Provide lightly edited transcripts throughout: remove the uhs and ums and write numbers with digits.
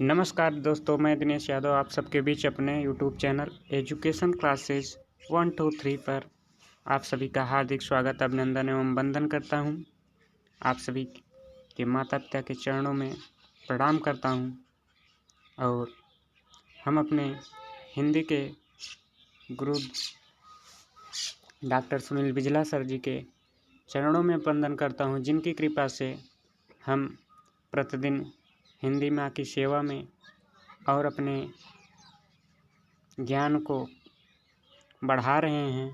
नमस्कार दोस्तों, मैं दिनेश यादव आप सबके बीच अपने यूट्यूब चैनल एजुकेशन क्लासेस 123 पर आप सभी का हार्दिक स्वागत, अभिनंदन एवं वंदन करता हूं। आप सभी के माता पिता के चरणों में प्रणाम करता हूं और हम अपने हिंदी के गुरु डॉक्टर सुनील बिजला सर जी के चरणों में वंदन करता हूं, जिनकी कृपा से हम प्रतिदिन हिंदी माँ की सेवा में और अपने ज्ञान को बढ़ा रहे हैं।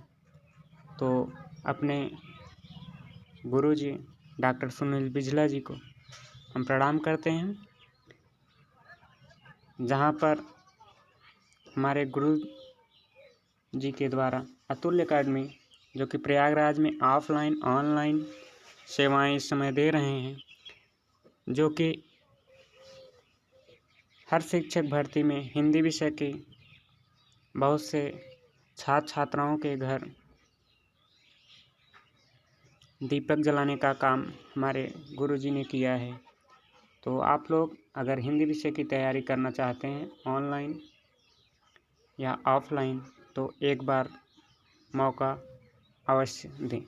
तो अपने गुरुजी डॉक्टर सुनील बिजला जी को हम प्रणाम करते हैं, जहाँ पर हमारे गुरु जी के द्वारा अतुल्य अकेडमी, जो कि प्रयागराज में ऑफलाइन ऑनलाइन सेवाएं इस समय दे रहे हैं, जो कि हर शिक्षक भर्ती में हिंदी विषय की बहुत से छात्र छात्राओं के घर दीपक जलाने का काम हमारे गुरुजी ने किया है। तो आप लोग अगर हिंदी विषय की तैयारी करना चाहते हैं ऑनलाइन या ऑफलाइन, तो एक बार मौका अवश्य दें।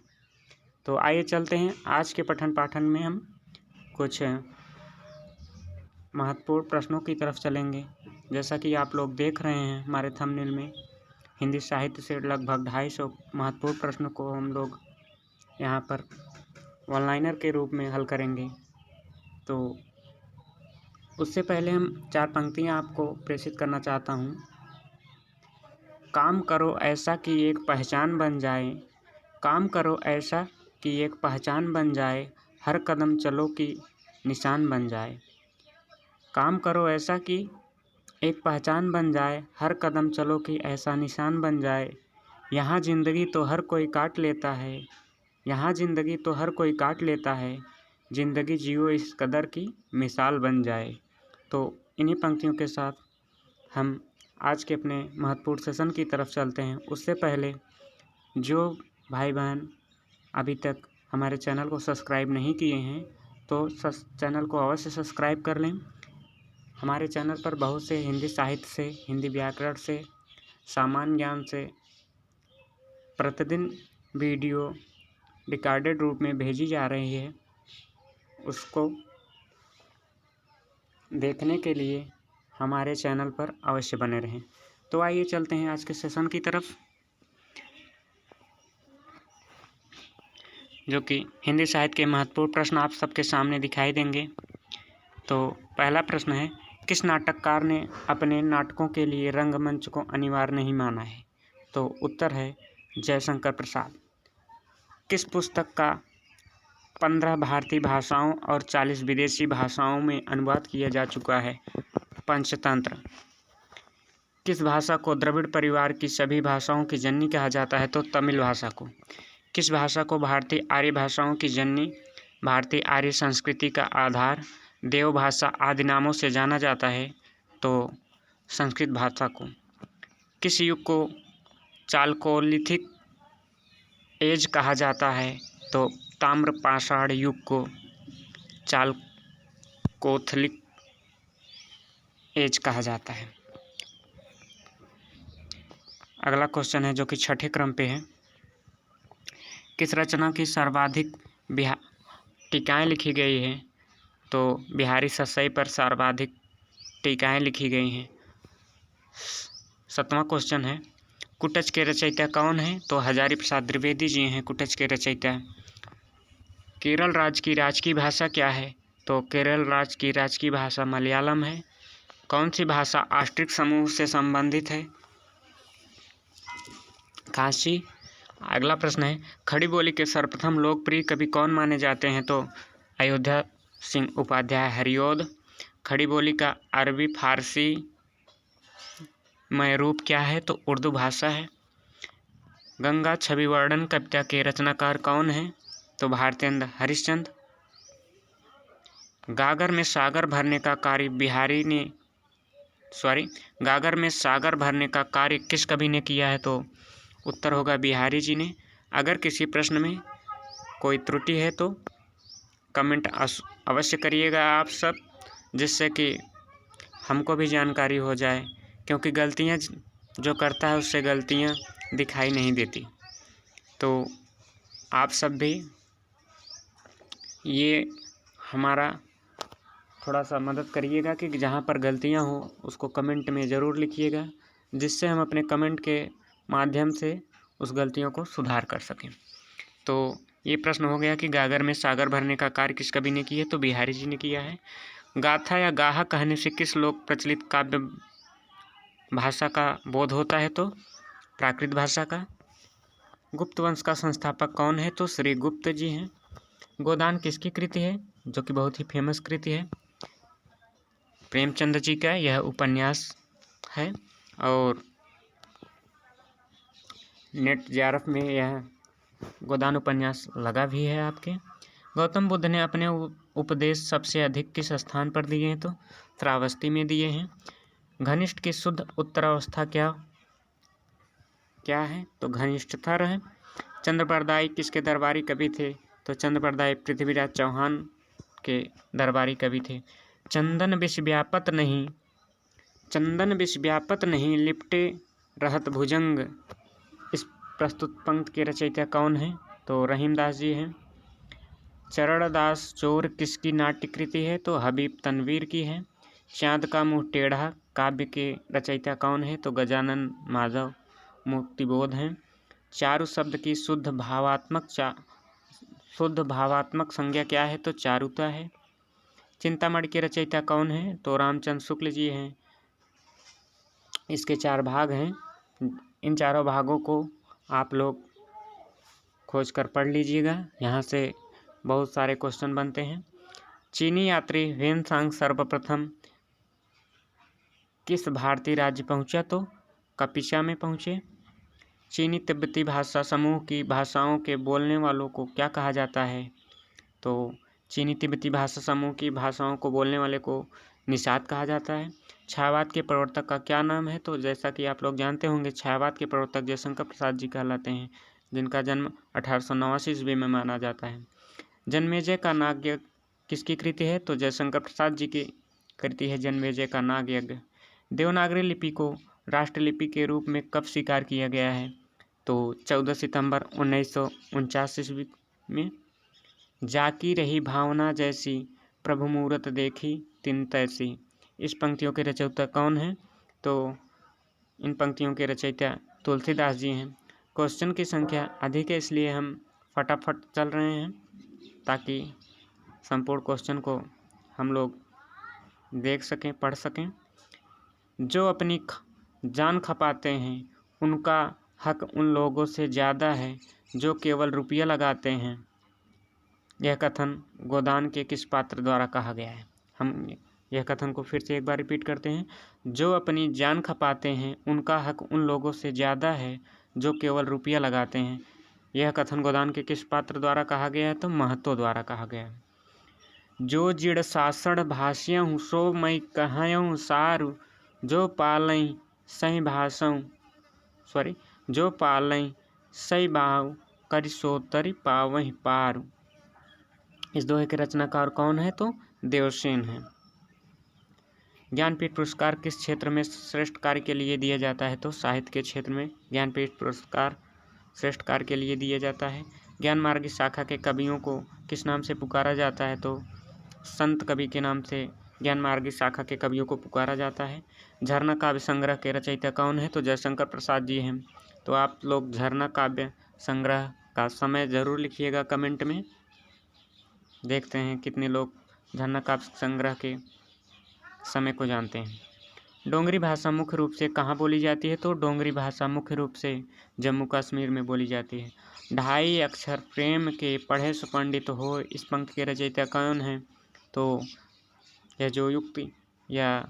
तो आइए चलते हैं आज के पठन पाठन में हम कुछ महत्वपूर्ण प्रश्नों की तरफ चलेंगे। जैसा कि आप लोग देख रहे हैं हमारे थंबनेल में, हिंदी साहित्य से लगभग 250 महत्वपूर्ण प्रश्नों को हम लोग यहाँ पर ऑनलाइनर के रूप में हल करेंगे। तो उससे पहले हम 4 पंक्तियाँ आपको प्रेषित करना चाहता हूँ। काम करो ऐसा कि एक पहचान बन जाए, काम करो ऐसा कि एक पहचान बन जाए, हर कदम चलो कि निशान बन जाए। काम करो ऐसा कि एक पहचान बन जाए, हर कदम चलो कि ऐसा निशान बन जाए। यहाँ ज़िंदगी तो हर कोई काट लेता है, यहाँ ज़िंदगी तो हर कोई काट लेता है, ज़िंदगी जियो इस कदर की मिसाल बन जाए। तो इन्हीं पंक्तियों के साथ हम आज के अपने महत्वपूर्ण सेशन की तरफ चलते हैं। उससे पहले जो भाई बहन अभी तक हमारे चैनल को सब्सक्राइब नहीं किए हैं, तो चैनल को अवश्य सब्सक्राइब कर लें। हमारे चैनल पर बहुत से हिंदी साहित्य से, हिंदी व्याकरण से, सामान्य ज्ञान से प्रतिदिन वीडियो रिकॉर्डेड रूप में भेजी जा रही है। उसको देखने के लिए हमारे चैनल पर अवश्य बने रहें। तो आइए चलते हैं आज के सेशन की तरफ, जो कि हिंदी साहित्य के महत्वपूर्ण प्रश्न आप सबके सामने दिखाई देंगे। तो पहला प्रश्न है, किस नाटककार ने अपने नाटकों के लिए रंगमंच को अनिवार्य नहीं माना है? तो उत्तर है जयशंकर प्रसाद। किस पुस्तक का 15 भारतीय भाषाओं और 40 विदेशी भाषाओं में अनुवाद किया जा चुका है? पंचतंत्र। किस भाषा को द्रविड़ परिवार की सभी भाषाओं की जननी कहा जाता है? तो तमिल भाषा को। किस भाषा को भारतीय आर्य भाषाओं की जननी, भारतीय आर्य संस्कृति का आधार, देव भाषा आदि नामों से जाना जाता है? तो संस्कृत भाषा को। किस युग को चालकोलिथिक एज कहा जाता है? तो ताम्र पाषाण युग को चालकोलिथिक एज कहा जाता है। अगला क्वेश्चन है, जो कि 6ठे क्रम पे है, किस रचना की सर्वाधिक टीकाएँ लिखी गई है? तो बिहारी सस्सई पर सर्वाधिक टीकाएँ लिखी गई हैं। 7वां क्वेश्चन है, कुटच के रचयिता कौन है? तो हजारी प्रसाद द्विवेदी जी हैं कुटच के रचयिता। केरल राज्य की राजकीय भाषा क्या है? तो केरल राज्य की राजकीय भाषा मलयालम है। कौन सी भाषा ऑस्ट्रिक समूह से संबंधित है? खासी। अगला प्रश्न है, खड़ी बोली के सर्वप्रथम लोकप्रिय कवि कौन माने जाते हैं? तो अयोध्या सिंह उपाध्याय हरिऔध। खड़ी बोली का अरबी फारसी में रूप क्या है? तो उर्दू भाषा है। गंगा छवि वर्णन कविता के रचनाकार कौन है? तो भारतेंद्र हरिश्चंद्र। गागर में सागर भरने का कार्य गागर में सागर भरने का कार्य किस कवि ने किया है? तो उत्तर होगा बिहारी जी ने। अगर किसी प्रश्न में कोई त्रुटि है तो कमेंट अवश्य करिएगा आप सब, जिससे कि हमको भी जानकारी हो जाए, क्योंकि गलतियाँ जो करता है उससे गलतियाँ दिखाई नहीं देती। तो आप सब भी ये हमारा थोड़ा सा मदद करिएगा कि जहाँ पर गलतियाँ हो उसको कमेंट में ज़रूर लिखिएगा, जिससे हम अपने कमेंट के माध्यम से उस गलतियों को सुधार कर सकें। तो ये प्रश्न हो गया कि गागर में सागर भरने का कार्य किस कवि ने किया है? तो बिहारी जी ने किया है। गाथा या गाहा कहने से किस लोक प्रचलित काव्य भाषा का बोध होता है? तो प्राकृत भाषा का। गुप्त वंश का संस्थापक कौन है? तो श्री गुप्त जी हैं। गोदान किसकी कृति है? जो कि बहुत ही फेमस कृति है, प्रेमचंद जी का यह उपन्यास है। और नेट JRF में यह गोदान उपन्यास लगा भी है आपके। गौतम बुद्ध ने अपने उपदेश सबसे अधिक किस स्थान पर दिए हैं? तो श्रावस्ती में दिए हैं। घनिष्ठ की शुद्ध उत्तरावस्था क्या है? तो घनिष्ठतर है। चंद्रप्रदायी किसके दरबारी कवि थे? तो चंद्रप्रदायी पृथ्वीराज चौहान के दरबारी कवि थे। चंदन विष व्यापत नहीं लिपटे रहत भुजंग, इस प्रस्तुत पंक्ति के रचयिता कौन है? तो रहीमदास जी हैं। चरणदास चोर किसकी नाट्यकृति है? तो हबीब तनवीर की है। चाँद का मुँह टेढ़ा काव्य के रचयिता कौन है? तो गजानन माधव मुक्तिबोध हैं। चारु शब्द की शुद्ध भावात्मक संज्ञा क्या है? तो चारुता है। चिंतामणि के रचयिता कौन है? तो रामचंद्र शुक्ल जी हैं। इसके 4 भाग हैं। इन चारों भागों को आप लोग खोज कर पढ़ लीजिएगा, यहाँ से बहुत सारे क्वेश्चन बनते हैं। चीनी यात्री ह्वेनसांग सर्वप्रथम किस भारतीय राज्य पहुँचा? तो कपिसा में पहुँचे। चीनी तिब्बती भाषा समूह की भाषाओं के बोलने वालों को क्या कहा जाता है? तो चीनी तिब्बती भाषा समूह की भाषाओं को बोलने वाले को निषाद कहा जाता है। छायावाद के प्रवर्तक का क्या नाम है? तो जैसा कि आप लोग जानते होंगे, छायावाद के प्रवर्तक जयशंकर प्रसाद जी कहलाते हैं, जिनका जन्म 1889 ईस्वी में माना जाता है। जन्मेजय का नाग यज्ञ किसकी कृति है? तो जयशंकर प्रसाद जी की कृति है जन्मेजय का नाग यज्ञ। देवनागरी लिपि को राष्ट्रलिपि के रूप में कब स्वीकार किया गया है? तो 14 सितंबर 1949 ईस्वी में। जाकी रही भावना जैसी प्रभु मूरत देखी तिन तैसी, इस पंक्तियों के रचयिता कौन है? तो इन पंक्तियों के रचयिता तुलसीदास जी हैं। क्वेश्चन की संख्या अधिक है, इसलिए हम फटाफट चल रहे हैं ताकि संपूर्ण क्वेश्चन को हम लोग देख सकें, पढ़ सकें। जो अपनी जान खपाते हैं उनका हक उन लोगों से ज़्यादा है जो केवल रुपया लगाते हैं, यह कथन गोदान के किस पात्र द्वारा कहा गया है? हम यह कथन को फिर से एक बार रिपीट करते हैं। जो अपनी जान खपाते हैं उनका हक उन लोगों से ज़्यादा है जो केवल रुपया लगाते हैं, यह कथन गोदान के किस पात्र द्वारा कहा गया है? तो महतो द्वारा कहा गया है। जो जिड़ सासण भाष्यहूँ सो मैं कहऊँ सारू, जो पालई सही भाषऊँ जो पालई सही बाऊ करि सोतरि पावहि पारू, इस दोहे के रचनाकार कौन है? तो देवसेन है। ज्ञानपीठ पुरस्कार किस क्षेत्र में श्रेष्ठ कार्य के लिए दिया जाता है? तो साहित्य के क्षेत्र में ज्ञानपीठ पुरस्कार श्रेष्ठ कार्य के लिए दिया जाता है। ज्ञान मार्गी शाखा के कवियों को किस नाम से पुकारा जाता है? तो संत कवि के नाम से ज्ञान मार्गी शाखा के कवियों को पुकारा जाता है। झरना काव्य संग्रह के रचयिता कौन है? तो जयशंकर प्रसाद जी हैं। तो आप लोग झरना काव्य संग्रह का समय ज़रूर लिखिएगा कमेंट में। देखते हैं कितने लोग झरना काव्य संग्रह के समय को जानते हैं। डोंगरी भाषा मुख्य रूप से कहाँ बोली जाती है? तो डोंगरी भाषा मुख्य रूप से जम्मू कश्मीर में बोली जाती है। 2.5 अक्षर प्रेम के पढ़े सो पंडित हो, इस पंक्ति के रचयिता कौन है? तो यह जो युक्ति या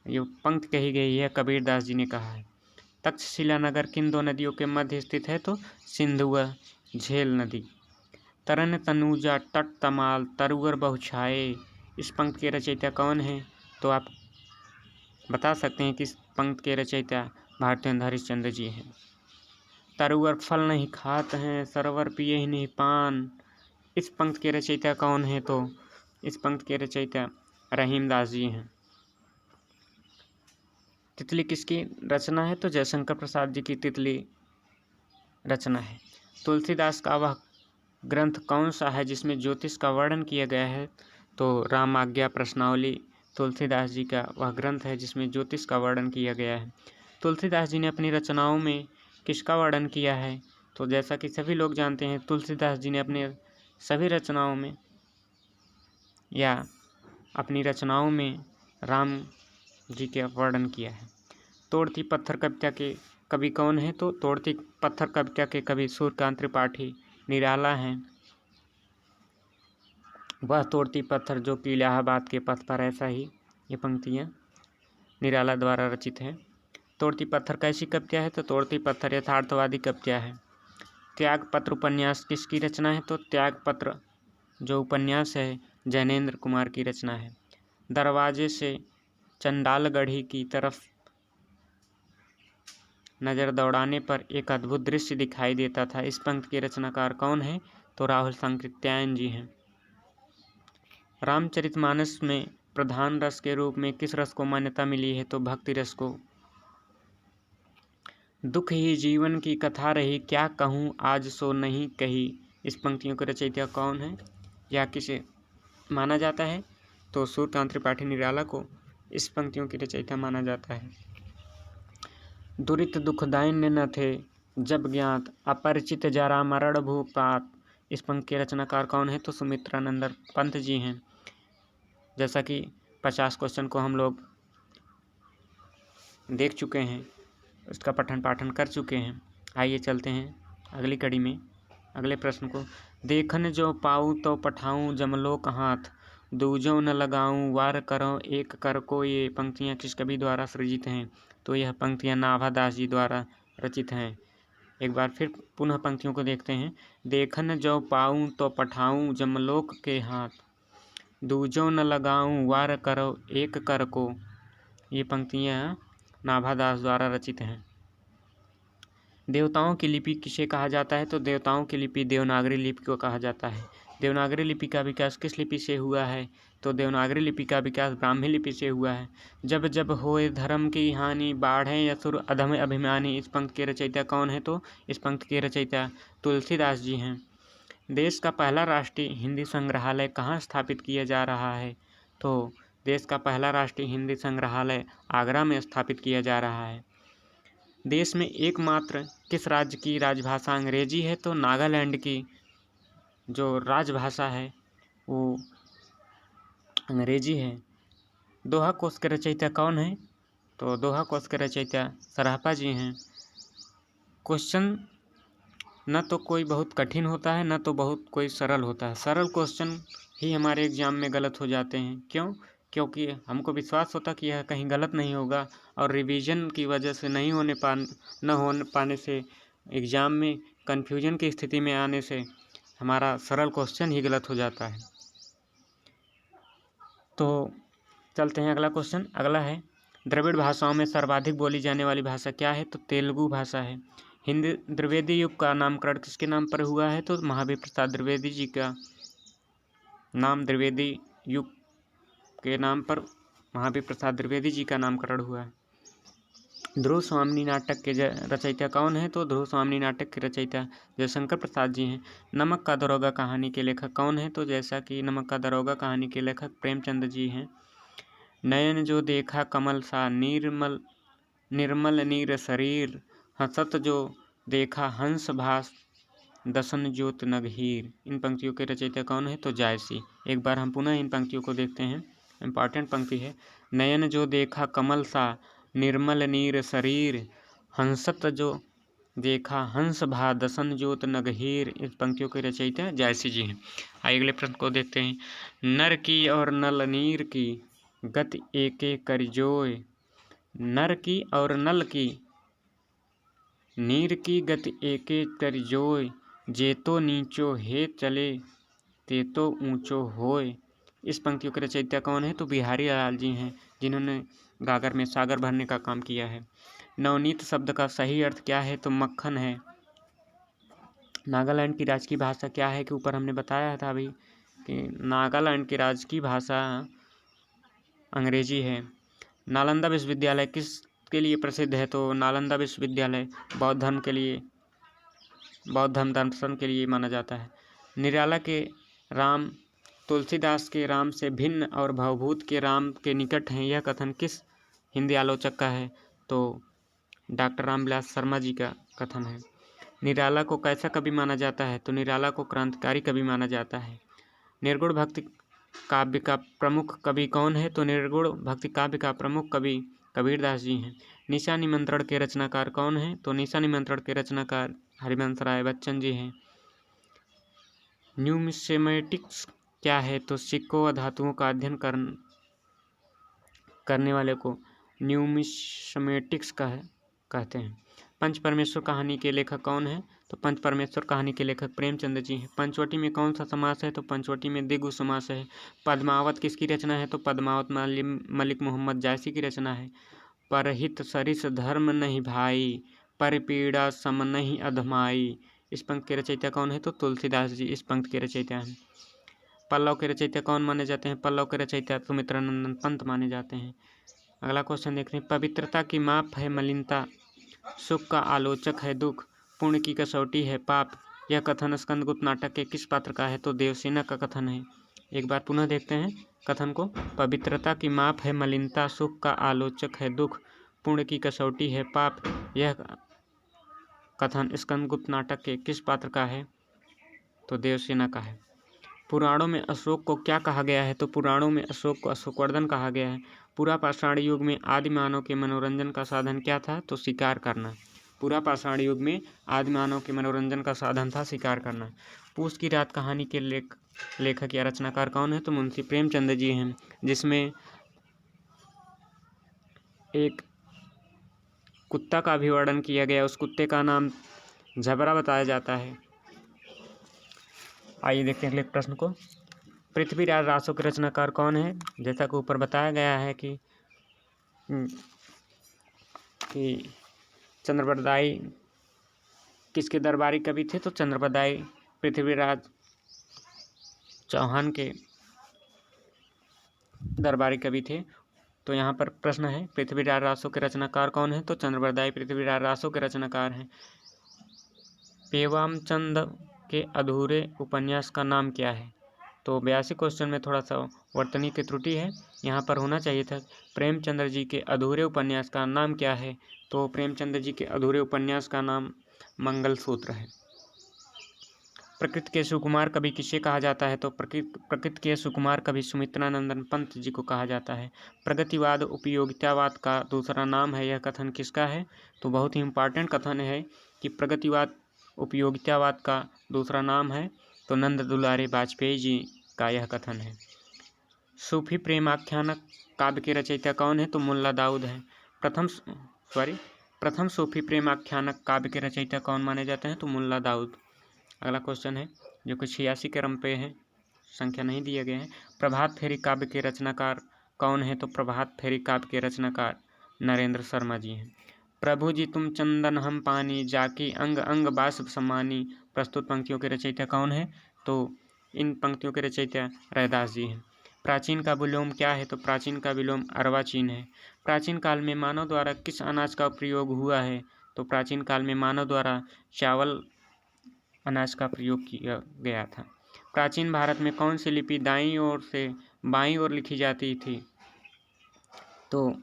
ये पंक्ति कही गई है कबीरदास जी ने कहा है। तक्षशिला नगर किन 2 नदियों के मध्य स्थित है? तो सिंधु व झेल नदी। तरन तनुजा तट तमाल तरुअर बहुछाए, इस पंक्ति के रचयिता कौन है? तो आप बता सकते हैं कि इस पंक्ति के रचयिता भारतेंद्र हरिश्चंद्र जी हैं। तरुअर फल नहीं खात हैं, सरोवर पिए ही नहीं पान, इस पंक्ति के रचयिता कौन है? तो इस पंक्ति के रचयिता रहीमदास जी हैं। तितली किसकी रचना है? तो जयशंकर प्रसाद जी की तितली रचना है। तुलसीदास का वह ग्रंथ कौन सा है जिसमें ज्योतिष का वर्णन किया गया है? तो रामाज्ञा प्रश्नावली तुलसीदास जी का वह ग्रंथ है जिसमें ज्योतिष का वर्णन किया गया है। तुलसीदास जी ने अपनी रचनाओं में किसका वर्णन किया है? तो जैसा कि सभी लोग जानते हैं, तुलसीदास जी ने अपने सभी रचनाओं में या अपनी रचनाओं में राम जी का वर्णन किया है। तोड़ती पत्थर कविता के कवि कौन है? तो तोड़ती पत्थर कविता के कवि सूर्यकांत त्रिपाठी निराला हैं। वह तोड़ती पत्थर जो कि इलाहाबाद के पथ पर, ऐसा ही ये पंक्तियाँ निराला द्वारा रचित है। तोड़ती पत्थर कैसी कविता है? तो तोड़ती पत्थर यथार्थवादी कविता है। त्यागपत्र उपन्यास किसकी रचना है? तो त्यागपत्र जो उपन्यास है जैनेन्द्र कुमार की रचना है। दरवाजे से चंडालगढ़ी की तरफ नज़र दौड़ाने पर एक अद्भुत दृश्य दिखाई देता था। इस पंक्ति के रचनाकार कौन है? तो राहुल सांकृत्यायन जी हैं। रामचरितमानस में प्रधान रस के रूप में किस रस को मान्यता मिली है? तो भक्ति रस को। दुख ही जीवन की कथा रही, क्या कहूँ आज सो नहीं कही। इस पंक्तियों के रचयिता कौन है या किसे माना जाता है? तो सूर्यकांत त्रिपाठी निराला को इस पंक्तियों की रचयिता माना जाता है। दुरित दुख दैन्य न थे जब ज्ञात, अपरिचित जरा मरण भूपात। इस पंक्ति के रचनाकार कौन है? तो सुमित्रानंद पंत जी हैं। जैसा कि 50 क्वेश्चन को हम लोग देख चुके हैं, उसका पठन पाठन कर चुके हैं। आइए चलते हैं अगली कड़ी में, अगले प्रश्न को। देखन जो पाऊँ तो पठाऊँ जमलोक हाथ, दूजों न लगाऊँ वार करो एक कर को। ये पंक्तियाँ किस कवि द्वारा सृजित हैं? तो यह पंक्तियाँ नाभादास जी द्वारा रचित हैं। एक बार फिर पुनः पंक्तियों को देखते हैं। देखन जो पाऊँ तो पठाऊँ जमलोक के हाथ, दूजों न लगाऊँ वार करो एक कर को। ये पंक्तियाँ नाभादास द्वारा रचित हैं। देवताओं की लिपि किसे कहा जाता है? तो देवताओं की लिपि देवनागरी लिपि को कहा जाता है। देवनागरी लिपि का विकास किस लिपि से हुआ है? तो देवनागरी लिपि का विकास ब्राह्मी लिपि से हुआ है। जब जब होए धर्म की हानि, बाढ़े असुर अधम अभिमानी। इस पंक्ति के रचयिता कौन है? तो इस पंक्ति के रचयिता तुलसीदास जी हैं। देश का पहला राष्ट्रीय हिंदी संग्रहालय कहाँ स्थापित किया जा रहा है? तो देश का पहला राष्ट्रीय हिंदी संग्रहालय आगरा में स्थापित किया जा रहा है। देश में एकमात्र किस राज्य की राजभाषा अंग्रेजी है? तो नागालैंड की जो राजभाषा है वो अंग्रेजी है। दोहा कोश के रचयिता कौन है? तो दोहा कोश के रचयिता सराफा जी हैं। क्वेश्चन न तो कोई बहुत कठिन होता है, न तो बहुत कोई सरल होता है। सरल क्वेश्चन ही हमारे एग्जाम में गलत हो जाते हैं। क्यों? क्योंकि हमको विश्वास होता कि यह कहीं गलत नहीं होगा, और रिवीजन की वजह से न हो पाने से एग्ज़ाम में कन्फ्यूजन की स्थिति में आने से हमारा सरल क्वेश्चन ही गलत हो जाता है। तो चलते हैं अगला क्वेश्चन। अगला है, द्रविड़ भाषाओं में सर्वाधिक बोली जाने वाली भाषा क्या है? तो तेलुगु भाषा है। हिंदी द्विवेदी युग का नामकरण किसके नाम पर हुआ है? तो महावीर प्रसाद द्विवेदी जी का नाम द्विवेदी युग के नाम पर महावीर प्रसाद द्विवेदी जी का नामकरण हुआ है। ध्रुव स्वामिनी नाटक के रचयिता कौन है? तो ध्रुव स्वामिनी नाटक के रचयिता जयशंकर प्रसाद जी हैं। नमक का दरोगा कहानी के लेखक कौन है? तो जैसा कि नमक का दरोगा कहानी के लेखक प्रेमचंद जी हैं। नयन जो देखा कमल सा, निर्मल नीर शरीर, हंसत जो देखा हंस भास, दसन ज्योत नगहीर। इन पंक्तियों के रचयिता कौन है? तो जायसी। एक बार हम पुनः इन पंक्तियों को देखते हैं। इम्पॉर्टेंट पंक्ति है। नयन जो देखा कमल सा, निर्मल नीर शरीर, हंसत जो देखा हंस भा, दसन ज्योत नगहीर। इस पंक्तियों के रचयिता जायसी जी हैं। आइए अगले प्रश्न को देखते हैं। नर की और नल नीर की गति एके कर जोय, नर की और नल की नीर की गति एके कर जोय, जे तो नीचो हे चले ते तो ऊंचो होय। इस पंक्तियों के रचयिता कौन है? तो बिहारी लाल जी हैं, जिन्होंने गागर में सागर भरने का काम किया है। नवनीत शब्द का सही अर्थ क्या है? तो मक्खन है। नागालैंड की राजकीय भाषा क्या है? कि ऊपर हमने बताया था अभी कि नागालैंड की राजकीय भाषा अंग्रेजी है। नालंदा विश्वविद्यालय किस के लिए प्रसिद्ध है तो नालंदा विश्वविद्यालय। बौद्ध धर्म के लिए, बौद्ध धर्म दर्शन के लिए माना जाता है। निराला के राम तुलसीदास के राम से भिन्न और भवभूत के राम के निकट हैं, यह कथन किस हिंदी आलोचक का है? तो डॉक्टर रामविलास शर्मा जी का कथन है। निराला को कैसा कवि माना जाता है? तो निराला को क्रांतिकारी कवि माना जाता है। निर्गुण भक्ति काव्य का प्रमुख कवि कौन है? तो निर्गुण भक्ति काव्य का प्रमुख कवि कबीरदास जी हैं। निशा निमंत्रण के रचनाकार कौन हैं? तो निशा निमंत्रण के रचनाकार हरिवंश राय बच्चन जी हैं। न्यूमिसेमेटिक्स क्या है? तो सिक्कों व धातुओं का अध्ययन करने वाले को न्यूमिसेमेटिक्स कहते हैं। पंच परमेश्वर कहानी के लेखक कौन है? तो पंच परमेश्वर कहानी के लेखक प्रेमचंद जी हैं। पंचवटी में कौन सा समास है? तो पंचवटी में द्विगु समास है। पद्मावत किसकी रचना है? तो पद्मावत मलिक मोहम्मद जायसी की रचना है। परहित सरिस धर्म नहीं भाई, पर पीड़ा सम नहीं अधमाई, इस पंक्ति के रचयिता कौन है? तो तुलसीदास जी इस पंक्ति के रचयिता हैं। पल्लव के रचयिता कौन माने जाते हैं? पल्लव के रचयिता सुमित्रानंदन पंत माने जाते हैं। अगला क्वेश्चन देखते हैं। पवित्रता की माप है मलिनता, सुख का आलोचक है दुख, पुण्य की कसौटी है पाप, यह कथन स्कंदगुप्त नाटक के किस पात्र का है? तो देवसेना का कथन है। एक बार पुनः देखते हैं कथन को। पवित्रता की माप है मलिनता, सुख का आलोचक है दुख, पुण्य की कसौटी है पाप, यह कथन स्कंदगुप्त नाटक के किस पात्र का है? तो देवसेना का है। पुराणों में अशोक को क्या कहा गया है? तो पुराणों में अशोक को अशोकवर्धन कहा गया है। पूरा पाषाण युग में आदि मानव के मनोरंजन का साधन क्या था? तो शिकार करना। पूरा पाषाण युग में आदि मानव के मनोरंजन का साधन था शिकार करना। पूस की रात कहानी के लेखक या रचनाकार कौन है? तो मुंशी प्रेमचंद जी हैं, जिसमें एक कुत्ता का भी वर्णन किया गया। उस कुत्ते का नाम झबरा बताया जाता है। आइए देखते हैं अगले प्रश्न को। पृथ्वीराज रासो के रचनाकार कौन है? जैसा कि ऊपर बताया गया है कि चंद्रबरदाई किसके दरबारी कवि थे? तो चंद्रबरदाई पृथ्वीराज चौहान के दरबारी कवि थे। तो यहाँ पर प्रश्न है, पृथ्वीराज रासो के रचनाकार कौन है? तो चंद्रबरदाई पृथ्वीराज रासो के रचनाकार हैं। पेवामचंद के अधूरे उपन्यास का नाम क्या है? तो 82 क्वेश्चन में थोड़ा सा वर्तनी की त्रुटि है। यहाँ पर होना चाहिए था प्रेमचंद्र जी के अधूरे उपन्यास का नाम क्या है? तो प्रेमचंद्र जी के अधूरे उपन्यास का नाम मंगलसूत्र है। प्रकृति के सुकुमार कवि किसे कहा जाता है? तो प्रकृति के सुकुमार कवि सुमित्रानंदन पंत जी को कहा जाता है। प्रगतिवाद उपयोगितावाद का दूसरा नाम है, यह कथन किसका है? तो बहुत ही इम्पॉर्टेंट कथन है कि प्रगतिवाद उपयोगितावाद का दूसरा नाम है, तो नंद दुलारे वाजपेयी जी का यह कथन है। सूफी प्रेमाख्यान काव्य के रचयिता कौन है? तो मुल्ला दाऊद है। प्रथम सूफी प्रेमाख्यानक काव्य के रचयिता कौन माने जाते हैं? तो मुल्ला दाऊद। अगला क्वेश्चन है जो कि 86 क्रम पे है, संख्या नहीं दिए गए हैं। प्रभात फेरी काव्य के रचनाकार कौन है? तो प्रभात फेरी काव्य के रचनाकार नरेंद्र शर्मा जी हैं। प्रभु जी तुम चंदन हम पानी, जाकी अंग अंग बास समानी, प्रस्तुत पंक्तियों के रचयिता कौन है? तो इन पंक्तियों के रचयिता रैदास जी हैं। प्राचीन का विलोम क्या है? तो प्राचीन का विलोम अर्वाचीन है। प्राचीन काल में मानव द्वारा किस अनाज का प्रयोग हुआ है? तो प्राचीन काल में मानव द्वारा चावल अनाज का प्रयोग किया गया था। प्राचीन भारत में कौन सी लिपि दाईं ओर से बाईं ओर लिखी जाती थी? तो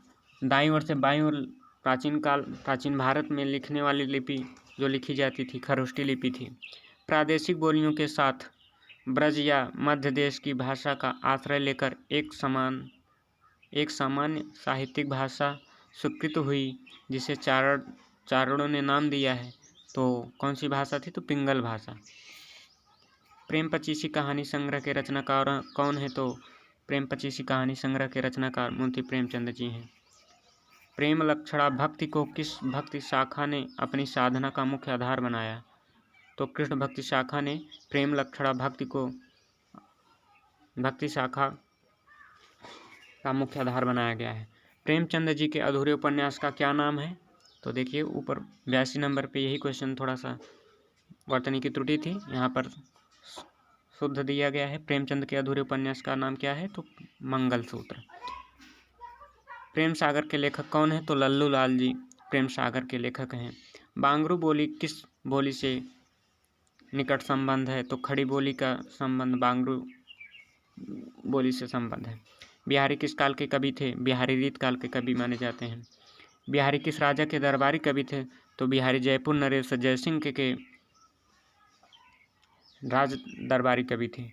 दाईं ओर से बाईं ओर प्राचीन भारत में लिखने वाली लिपि जो लिखी जाती थी खरोष्ठी लिपि थी। प्रादेशिक बोलियों के साथ ब्रज या मध्य देश की भाषा का आश्रय लेकर एक सामान्य साहित्यिक भाषा स्वीकृत हुई, जिसे चारणों ने नाम दिया है। तो कौन सी भाषा थी? तो पिंगल भाषा। प्रेम पचीसी कहानी संग्रह के रचनाकार कौन है? तो प्रेम पचीसी कहानी संग्रह के रचनाकार मुंशी प्रेमचंद जी हैं। प्रेम लक्षणा भक्ति को किस भक्ति शाखा ने अपनी साधना का मुख्य आधार बनाया? तो कृष्ण भक्ति शाखा ने प्रेम लक्षणा भक्ति को भक्ति शाखा का मुख्य आधार बनाया गया है। प्रेमचंद जी के अधूरे उपन्यास का क्या नाम है? तो देखिए ऊपर 82 नंबर पे यही क्वेश्चन थोड़ा सा वर्तनी की त्रुटि थी, यहाँ पर शुद्ध दिया गया है। प्रेमचंद के अधूरे उपन्यास का नाम क्या है? तो मंगलसूत्र। प्रेम सागर के लेखक कौन है? तो लल्लू लाल जी प्रेम सागर के लेखक हैं। बांगरू बोली किस बोली से निकट संबंध है? तो खड़ी बोली का संबंध बांगरू बोली से संबंध है। बिहारी किस काल के कवि थे? बिहारी रीत काल के कवि माने जाते हैं। बिहारी किस राजा के दरबारी कवि थे? तो बिहारी जयपुर नरेश जयसिंह के राज दरबारी कवि थे।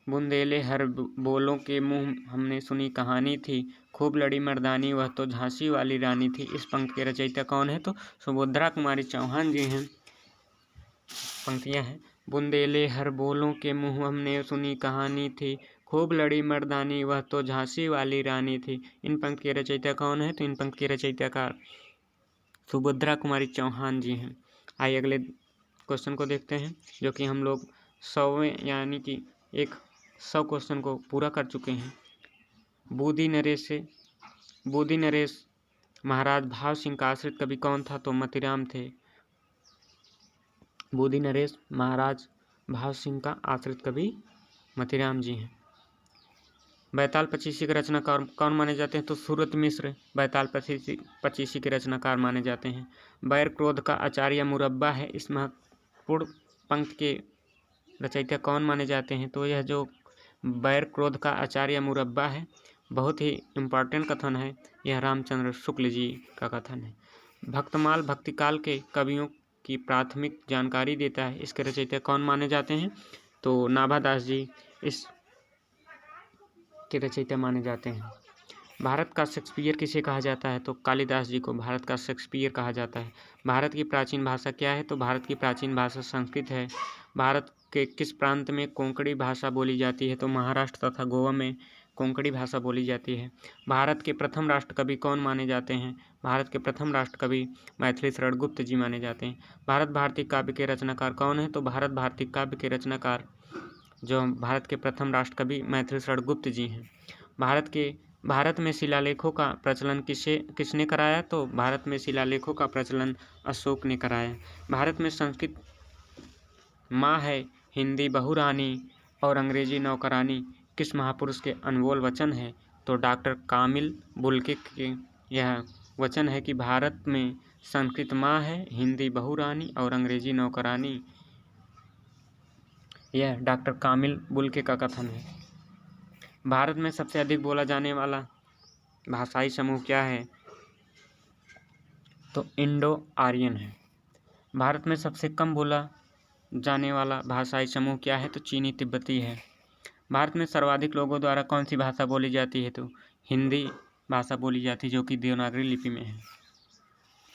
बुंदेले हर बोलों के मुँह हमने सुनी कहानी थी, खूब लड़ी मर्दानी वह तो झांसी वाली रानी थी। इस पंक्ति के रचयिता कौन है? तो सुभद्रा कुमारी चौहान जी हैं। पंक्तियां हैं, बुंदेले हर बोलों के मुँह हमने सुनी कहानी थी, खूब लड़ी मर्दानी वह तो झांसी वाली रानी थी। इन पंक्ति के रचयिता कौन है? तो इन पंक्ति के रचयिता का सुभद्रा कुमारी चौहान जी हैं। आइए अगले क्वेश्चन को देखते हैं, जो कि हम लोग 100वें यानी कि 100 क्वेश्चन को पूरा कर चुके हैं। बूदी नरेश महाराज भाव सिंह का आश्रित कवि कौन था? तो मतीराम थे। बूदी नरेश महाराज भाव सिंह का आश्रित कवि मतीराम जी हैं। बैताल पचीसी के रचनाकार कौन माने जाते हैं? तो सूरत मिश्र बैताल पचीसी के रचनाकार माने जाते हैं। बैर क्रोध का आचार्य मुरब्बा है, इस महत्वपूर्ण पंक्ति के रचयिता कौन माने जाते हैं? तो यह जो बैर क्रोध का आचार्य मुरब्बा है, बहुत ही इम्पॉर्टेंट कथन है। यह रामचंद्र शुक्ल जी का कथन है। भक्तमाल भक्तिकाल के कवियों की प्राथमिक जानकारी देता है, इसके रचयिता कौन माने जाते हैं? तो नाभादास जी इस के रचयिता माने जाते हैं। भारत का शेक्सपियर किसे कहा जाता है? तो कालिदास जी को भारत का शेक्सपियर कहा जाता है। भारत की प्राचीन भाषा क्या है? तो भारत की प्राचीन भाषा संस्कृत है। भारत के किस प्रांत में कोंकणी भाषा बोली जाती है? तो महाराष्ट्र तथा गोवा में कोंकणी भाषा बोली जाती है। भारत के प्रथम राष्ट्र कवि कौन माने जाते हैं? भारत के प्रथम राष्ट्र कवि मैथिली शरण गुप्त जी माने जाते हैं। भारत भारती काव्य के रचनाकार कौन है? तो भारत भारती काव्य के रचनाकार जो भारत के प्रथम राष्ट्र कवि मैथिली शरण गुप्त जी हैं। भारत में शिलालेखों का प्रचलन किसने कराया? तो भारत में शिलालेखों का प्रचलन अशोक ने कराया। भारत में संस्कृत माँ है, हिंदी बहुरानी और अंग्रेजी नौकरानी किस महापुरुष के अनमोल वचन है? तो डॉक्टर कामिल बुल्के के यह वचन है कि भारत में संस्कृत माँ है, हिंदी बहुरानी और अंग्रेजी नौकरानी। यह डॉक्टर कामिल बुल्के का कथन है। भारत में सबसे अधिक बोला जाने वाला भाषाई समूह क्या है? तो इंडो आर्यन है। भारत में सबसे कम बोला जाने वाला भाषाई समूह क्या है? तो चीनी तिब्बती है। भारत में सर्वाधिक लोगों द्वारा कौन सी भाषा बोली जाती है? तो हिंदी भाषा बोली जाती है, जो कि देवनागरी लिपि में है।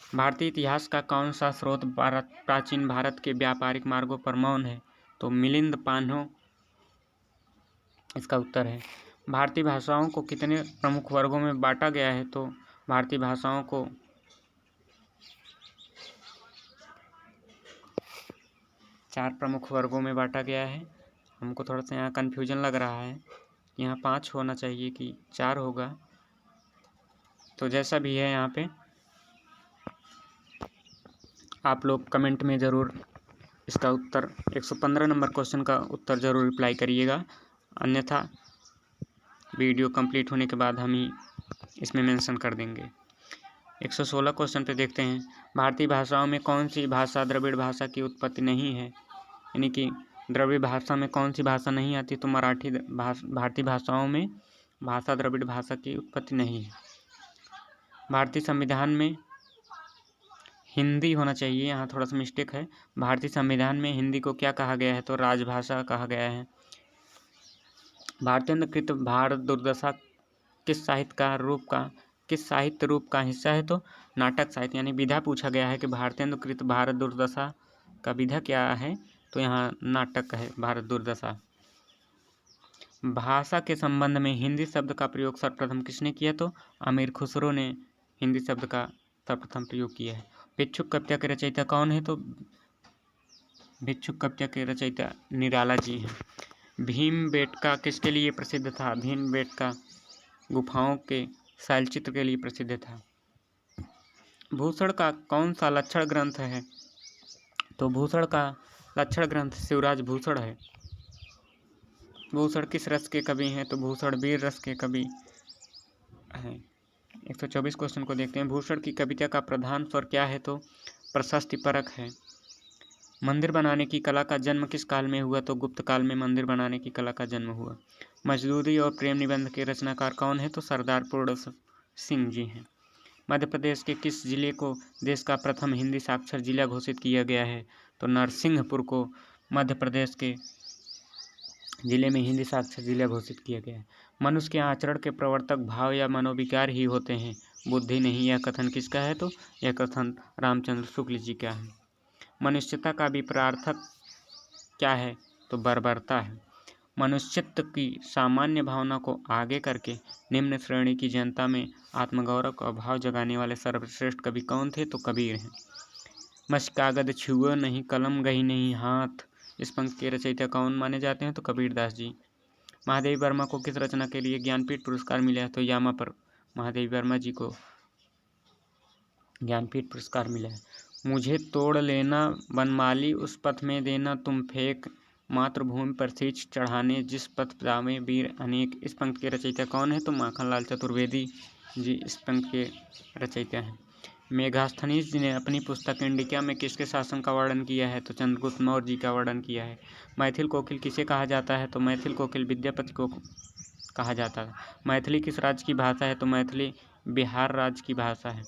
भारतीय इतिहास का कौन सा स्रोत प्राचीन भारत के व्यापारिक मार्गों पर मौन है? तो मिलिंद पान्हो इसका उत्तर है। भारतीय भाषाओं को कितने प्रमुख वर्गों में बांटा गया है? तो भारतीय भाषाओं को 4 प्रमुख वर्गों में बांटा गया है। हमको थोड़ा सा यहाँ कन्फ्यूजन लग रहा है, यहाँ 5 होना चाहिए कि 4 होगा, तो जैसा भी है यहाँ पे आप लोग कमेंट में ज़रूर इसका उत्तर 115 नंबर क्वेश्चन का उत्तर ज़रूर रिप्लाई करिएगा, अन्यथा वीडियो कंप्लीट होने के बाद हम ही इसमें मेंशन कर देंगे। 116 क्वेश्चन पे देखते हैं, भारतीय भाषाओं में कौन सी भाषा द्रविड़ भाषा की उत्पत्ति नहीं है? यानी कि द्रविड़ भाषा में कौन सी भाषा नहीं आती? तो भारतीय भाषाओं में भाषा द्रविड़ भाषा की उत्पत्ति नहीं है। भारतीय संविधान में हिंदी होना चाहिए, यहाँ थोड़ा सा मिस्टेक है। भारतीय संविधान में हिंदी को क्या कहा गया है? तो राजभाषा कहा गया है। भारतेंद्रकृत भारत दुर्दशा किस साहित्य रूप का हिस्सा है? तो नाटक साहित्य, यानी विधा पूछा गया है कि भारतेंद्रकृत भारत दुर्दशा का विधा क्या है? तो यहाँ नाटक है भारत दुर्दशा। भाषा के संबंध में हिंदी शब्द का प्रयोग सर्वप्रथम किसने किया? तो अमीर खुसरो ने हिंदी शब्द का सर्वप्रथम प्रयोग किया है। भिक्षुक कविता के रचयिता कौन है? तो भिक्षुक कविता के रचयिता निराला जी हैं। भीमबेटका किसके लिए प्रसिद्ध था? भीमबेटका गुफाओं के शैलचित्र के लिए प्रसिद्ध था। भूषण का कौन सा लक्षण ग्रंथ है? तो भूषण का लक्षण ग्रंथ शिवराज भूषण है। भूषण किस रस के कवि हैं? तो भूषण वीर रस के कवि है। 124 क्वेश्चन को देखते हैं। भूषण की कविता का प्रधान स्वर क्या है? तो प्रशस्तिपरक है। मंदिर बनाने की कला का जन्म किस काल में हुआ? तो गुप्त काल में मंदिर बनाने की कला का जन्म हुआ। मजदूरी और प्रेम निबंध के रचनाकार कौन है? तो सरदार पूर्ण सिंह जी हैं। मध्य प्रदेश के किस जिले को देश का प्रथम हिंदी साक्षर जिला घोषित किया गया है? तो नरसिंहपुर को मध्य प्रदेश के जिले में हिंदी साक्षर जिला घोषित किया गया है। मनुष्य के आचरण के प्रवर्तक भाव या मनोविकार ही होते हैं, बुद्धि नहीं। यह कथन किसका है? तो यह कथन रामचंद्र शुक्ल जी का है। मनुष्यता का विपरार्थक क्या है? तो बर्बरता है। मनुष्यत्व की सामान्य भावना को आगे करके निम्न श्रेणी की जनता में आत्मगौरव का भाव जगाने वाले सर्वश्रेष्ठ कवि कौन थे? तो कबीर हैं। मस कागद छुओ नहीं, कलम गही नहीं हाथ, इस पंक्ति के रचयिता कौन माने जाते हैं? तो कबीरदास जी। महादेवी वर्मा को किस रचना के लिए ज्ञानपीठ पुरस्कार मिला है? तो यामा पर महादेवी वर्मा जी को ज्ञानपीठ पुरस्कार मिला है। मुझे तोड़ लेना बनमाली उस पथ में देना तुम फेंक, मातृभूमि पर शीश चढ़ाने जिस पथ जावे वीर अनेक, इस पंक्ति के रचयिता कौन है? तो माखनलाल चतुर्वेदी जी इस पंक्ति के रचयिता हैं। मेघास्थनीज जी ने अपनी पुस्तक इंडिका में किसके शासन का वर्णन किया है? तो चंद्रगुप्त मौर्य जी का वर्णन किया है। मैथिल कोकिल किसे कहा जाता है? तो मैथिल कोकिल विद्यापति को कहा जाता है। मैथिली किस राज्य की भाषा है? तो मैथिली बिहार राज्य की भाषा है।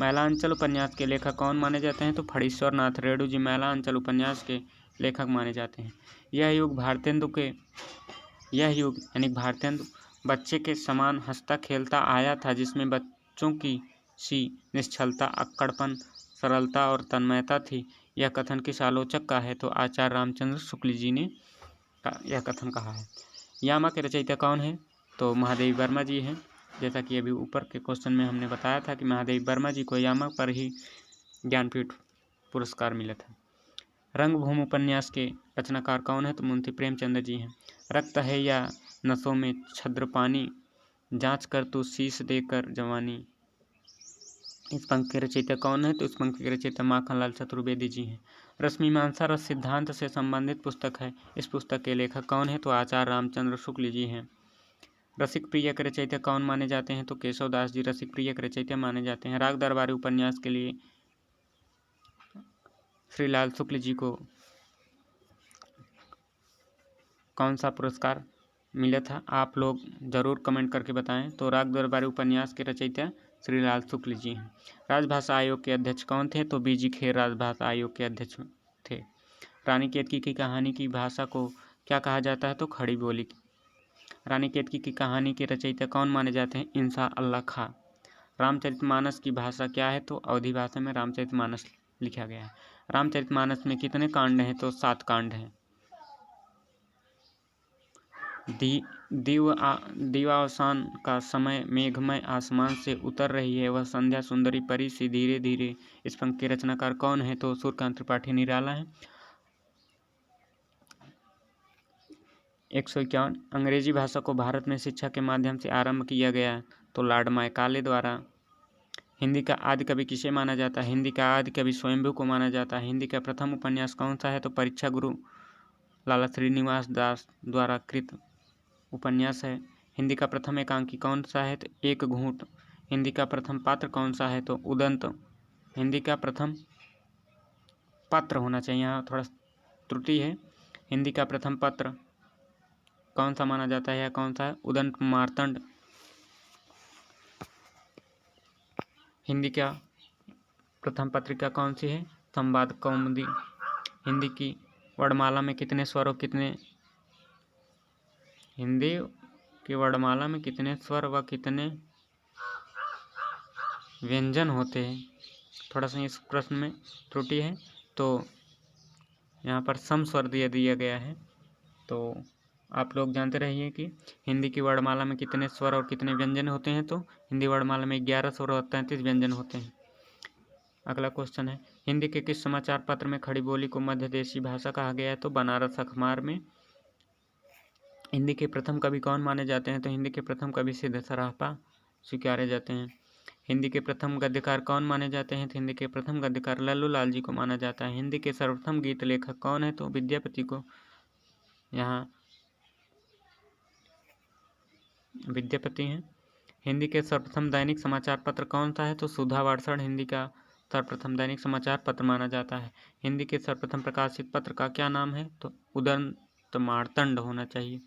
मैलांचल उपन्यास के लेखक कौन माने जाते हैं? तो फणीश्वर नाथ रेणु जी मैलांचल उपन्यास के लेखक माने जाते हैं। यह युग भारतेंदु बच्चे के समान हंसता खेलता आया था, जिसमें बच्चों की सी निश्चलता, अक्कड़पन, सरलता और तन्मयता थी। यह कथन किस आलोचक का है? तो आचार्य रामचंद्र शुक्ल जी ने यह कथन कहा है। यामा के रचयिता कौन है? तो महादेवी वर्मा जी हैं। जैसा कि अभी ऊपर के क्वेश्चन में हमने बताया था कि महादेवी वर्मा जी को यामा पर ही ज्ञानपीठ पुरस्कार मिला था। रंगभूमि उपन्यास के रचनाकार कौन है? तो मुंशी प्रेमचंद जी हैं। रक्त है या नसों में छद्र पानी, जांच कर तू शीश देकर जवानी, इस पंक्ति के रचयिता कौन है? तो इस पंक्ति के रचयिता माखनलाल चतुर्वेदी जी हैं। रश्मिमांसा रस सिद्धांत से संबंधित पुस्तक है, इस पुस्तक के लेखक कौन है? तो आचार्य रामचंद्र शुक्ल जी हैं। रसिक प्रिय के रचयिता कौन माने जाते हैं? तो केशवदास जी रसिक प्रिय के रचयिता माने जाते हैं। राग दरबारी उपन्यास के लिए श्रीलाल शुक्ल जी को कौन सा पुरस्कार मिला था? आप लोग जरूर कमेंट करके बताएं। तो राग दरबारी उपन्यास के रचयिता श्रीलाल शुक्ल जी हैं। राजभाषा आयोग के अध्यक्ष कौन थे? तो बीजी खेर राजभाषा आयोग के अध्यक्ष थे। रानी केतकी की कहानी की भाषा को क्या कहा जाता है? तो खड़ी बोली। रानी केतकी की कहानी के रचयिता कौन माने जाते हैं? इंसा अल्लाह खां। रामचरितमानस की भाषा क्या है? तो अवधी भाषा में रामचरितमानस लिखा गया है। रामचरितमानस में कितने कांड हैं? तो 7 कांड हैं। दिवावसान का समय, मेघमय आसमान से उतर रही है वह संध्या सुंदरी परी सी धीरे धीरे, इस पंक्ति के रचनाकार कौन है? तो सूर्यकांत त्रिपाठी निराला है। 151 अंग्रेजी भाषा को भारत में शिक्षा के माध्यम से आरंभ किया गया तो लॉर्ड मैकाले द्वारा। हिंदी का आदि कवि किसे माना जाता है? हिंदी का आदि कवि स्वयंभू को माना जाता है। हिंदी का प्रथम उपन्यास कौन सा है? तो परीक्षा गुरु लाला श्रीनिवास दास द्वारा कृत उपन्यास है। हिंदी का प्रथम एकांकी कौन सा है? तो एक घूंट। हिंदी का प्रथम पात्र कौन सा है? तो उदंत। हिंदी का प्रथम पात्र होना चाहिए, यहाँ थोड़ा त्रुटि है। हिंदी का प्रथम पत्र कौन सा माना जाता है या कौन सा है? उदंत मार्तंड। हिंदी का प्रथम पत्रिका कौन सी है? संवाद कौमुदी। हिंदी की वर्णमाला में कितने स्वर और कितने हिंदी की वर्णमाला में कितने स्वर व कितने व्यंजन होते हैं? थोड़ा सा इस प्रश्न में त्रुटि है, तो यहाँ पर सम स्वर दिया गया है। तो आप लोग जानते रहिए कि हिंदी की वर्णमाला में कितने स्वर और कितने व्यंजन होते हैं। तो हिंदी वर्णमाला में 11 स्वर और 33 व्यंजन होते हैं। अगला क्वेश्चन है, हिंदी के किस समाचार पत्र में खड़ी बोली को मध्य देशी भाषा कहा गया है? तो बनारस अखबार में। हिंदी के प्रथम कवि कौन माने जाते हैं? तो हिंदी के प्रथम कवि सिद्ध सराफा स्वीकारे जाते हैं। हिंदी के प्रथम गद्यकार कौन माने जाते हैं? तो हिंदी के प्रथम गद्यकार लल्लू लाल जी को माना जाता है। हिंदी के सर्वप्रथम गीत लेखक कौन है? तो विद्यापति को यहाँ विद्यापति हैं। हिंदी के सर्वप्रथम दैनिक समाचार पत्र कौन सा है? तो सुधा वार्षण हिंदी का सर्वप्रथम दैनिक समाचार पत्र माना जाता है। हिंदी के सर्वप्रथम प्रकाशित पत्र का क्या नाम है? तो उदंत मार्तंड होना चाहिए।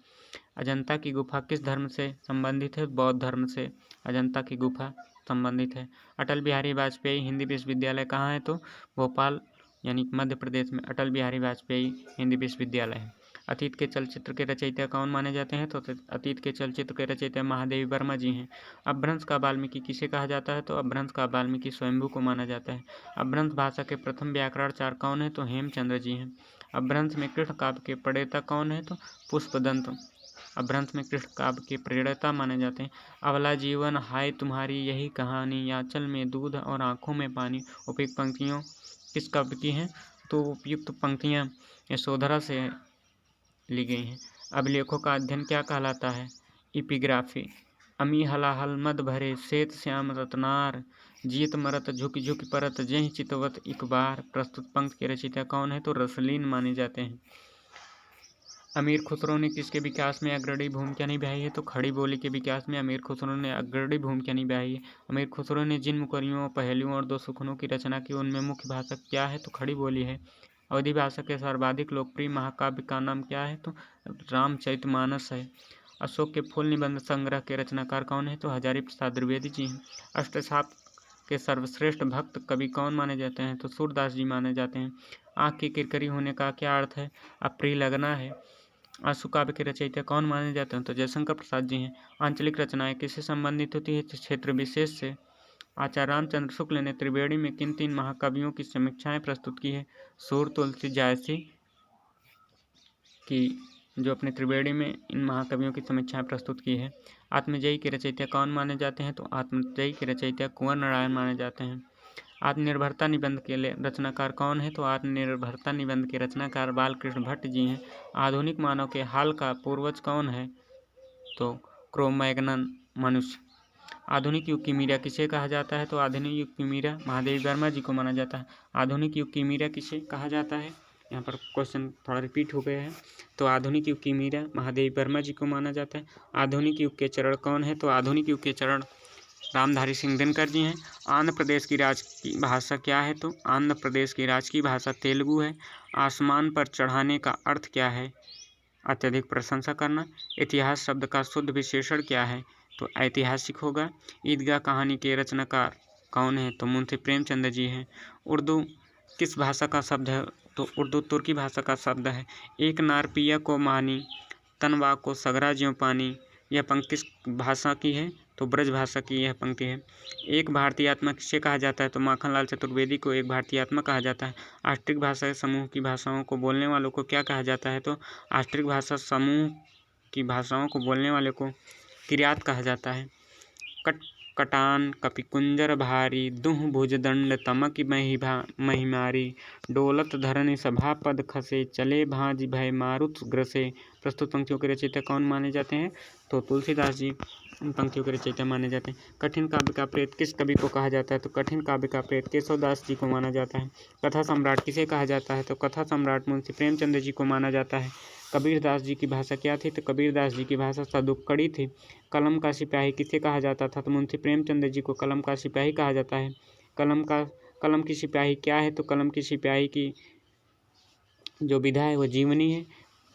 अजंता की गुफा किस धर्म से संबंधित है? बौद्ध धर्म से अजंता की गुफा संबंधित है। अटल बिहारी वाजपेयी हिंदी विश्वविद्यालय कहाँ है? तो भोपाल यानी मध्य प्रदेश में अटल बिहारी वाजपेयी हिंदी विश्वविद्यालय है। अतीत के चलचित्र के रचयिता कौन माने जाते हैं? तो अतीत के चलचित्र के रचयिता महादेवी वर्मा जी हैं। अपभ्रंश का वाल्मीकि किसे कहा जाता है? तो अपभ्रंश का वाल्मीकि स्वयंभू को माना जाता है। अपभ्रंश भाषा के प्रथम व्याकरणकार कौन है? तो हेमचंद्र जी हैं। अपभ्रंश में कृष्ण काव्य के प्रणेता कौन है? तो पुष्पदंत अपभ्रंश में कृष्ण काव्य के प्रणेता माने जाते हैं। अवला जीवन हाय तुम्हारी यही कहानी, आंचल में दूध और आंखों में पानी उपयुक्त पंक्तियों किस काव्य की हैं? तो उपयुक्त पंक्तियां यशोधरा से ली गई हैं। अभिलेखों का अध्ययन क्या कहलाता है? इपिग्राफी। अमी हलाहल मद भरे श्वेत श्याम रत्नार, जीत मरत झुक झुक परत जहि चितवत एक बार। प्रस्तुत पंक्ति के रचयिता कौन है? तो रसलीन माने जाते हैं। अमीर खुसरो ने किसके विकास में अग्रणी भूमिका निभाई है? तो खड़ी बोली के विकास में अमीर खुसरो ने अग्रणी भूमिका निभाई है। अमीर खुसरो ने जिन मुकरियों, पहेलियों और दो सुखनों की रचना की उनमें मुख्य भाषा क्या है? तो खड़ी बोली है। अवधी भाषा के सर्वाधिक लोकप्रिय महाकाव्य का नाम क्या है? तो रामचरितमानस है। अशोक के फूल निबंध संग्रह के रचनाकार कौन है? तो हजारी प्रसाद द्विवेदी जी हैं। अष्टसाप के सर्वश्रेष्ठ भक्त कवि कौन माने जाते हैं? तो सूरदास जी माने जाते हैं। आँख की किरकिरी होने का क्या अर्थ है? अप्रिय लगना है। आंसू काव्य के रचयिता कौन माने जाते हैं? तो जयशंकर प्रसाद जी हैं। आंचलिक रचनाएं किससे संबंधित होती है? क्षेत्र विशेष से। आचार्य रामचंद्र शुक्ल ने त्रिवेणी में किन तीन महाकाव्यों की समीक्षाएं प्रस्तुत की है? सूर, तुलसी, जायसी की जो अपने त्रिवेणी में इन महाकवियों की समीक्षाएं प्रस्तुत की है। आत्मजयी के रचयिता कौन माने जाते हैं? तो आत्मजयी के रचयिता कुंवर नारायण माने जाते हैं। आत्मनिर्भरता निबंध के रचनाकार कौन है? तो आत्मनिर्भरता निबंध के रचनाकार बालकृष्ण भट्ट जी हैं। आधुनिक मानव के हाल का पूर्वज कौन है? तो क्रो-मैग्नन मनुष्य। आधुनिक युग की मीरा किसे कहा जाता है? तो आधुनिक युग की मीरा महादेवी वर्मा जी को माना जाता है। आधुनिक युग की मीरा किसे कहा जाता है? यहाँ पर क्वेश्चन थोड़ा रिपीट हो गया है। तो आधुनिक युग की मीरा महादेवी वर्मा जी को माना जाता है। आधुनिक युग के चरण कौन है? तो आधुनिक युग के चरण रामधारी सिंह दिनकर जी हैं। आंध्र प्रदेश की राज की भाषा क्या है? तो आंध्र प्रदेश की राज की भाषा तेलुगु है। आसमान पर चढ़ाने का अर्थ क्या है? अत्यधिक प्रशंसा करना। इतिहास शब्द का शुद्ध विशेषण क्या है? तो ऐतिहासिक होगा। ईदगाह कहानी के रचनाकार कौन है? तो मुंशी प्रेमचंद जी हैं। उर्दू किस भाषा का शब्द है? तो उर्दू तुर्की भाषा का शब्द है। एक नार पिया को मानी, तनवा को सगरा ज्यों पानी। यह पंक्ति किस भाषा की है? तो ब्रज भाषा की यह पंक्ति है। एक भारतीय आत्मा किसे कहा जाता है? तो माखनलाल चतुर्वेदी को एक भारतीय आत्मा कहा जाता है। आष्ट्रिक भाषा समूह की भाषाओं को बोलने वालों को क्या कहा जाता है? तो आष्ट्रिक भाषा समूह की भाषाओं को बोलने वाले को किर्यात कहा जाता है। कटान कपिकुंजर भारी, दुह भुजदंड तमक महिमारी। डोलत धरनि सभा पद खसे, चले भाज भय मारुत ग्रसे। प्रस्तुत पंक्तियों के रचयिता कौन माने जाते हैं? तो तुलसीदास जी इन पंक्तियों के रचयिता माने जाते हैं। कठिन काव्य का प्रेत किस कवि को कहा जाता है? तो कठिन काव्य का प्रेत केशवदास जी को माना जाता है। कथा सम्राट किसे कहा जाता है? तो कथा सम्राट मुंशी प्रेमचंद जी को माना जाता है। कबीरदास जी की भाषा क्या थी? तो कबीरदास जी की भाषा सदुक्कड़ी थी। कलम का सिपाही किसे कहा जाता था? तो मुंशी प्रेमचंद जी को कलम का सिपाही कहा जाता है। कलम की सिपाही क्या है? तो कलम की सिपाही की जो विधा है वो जीवनी है।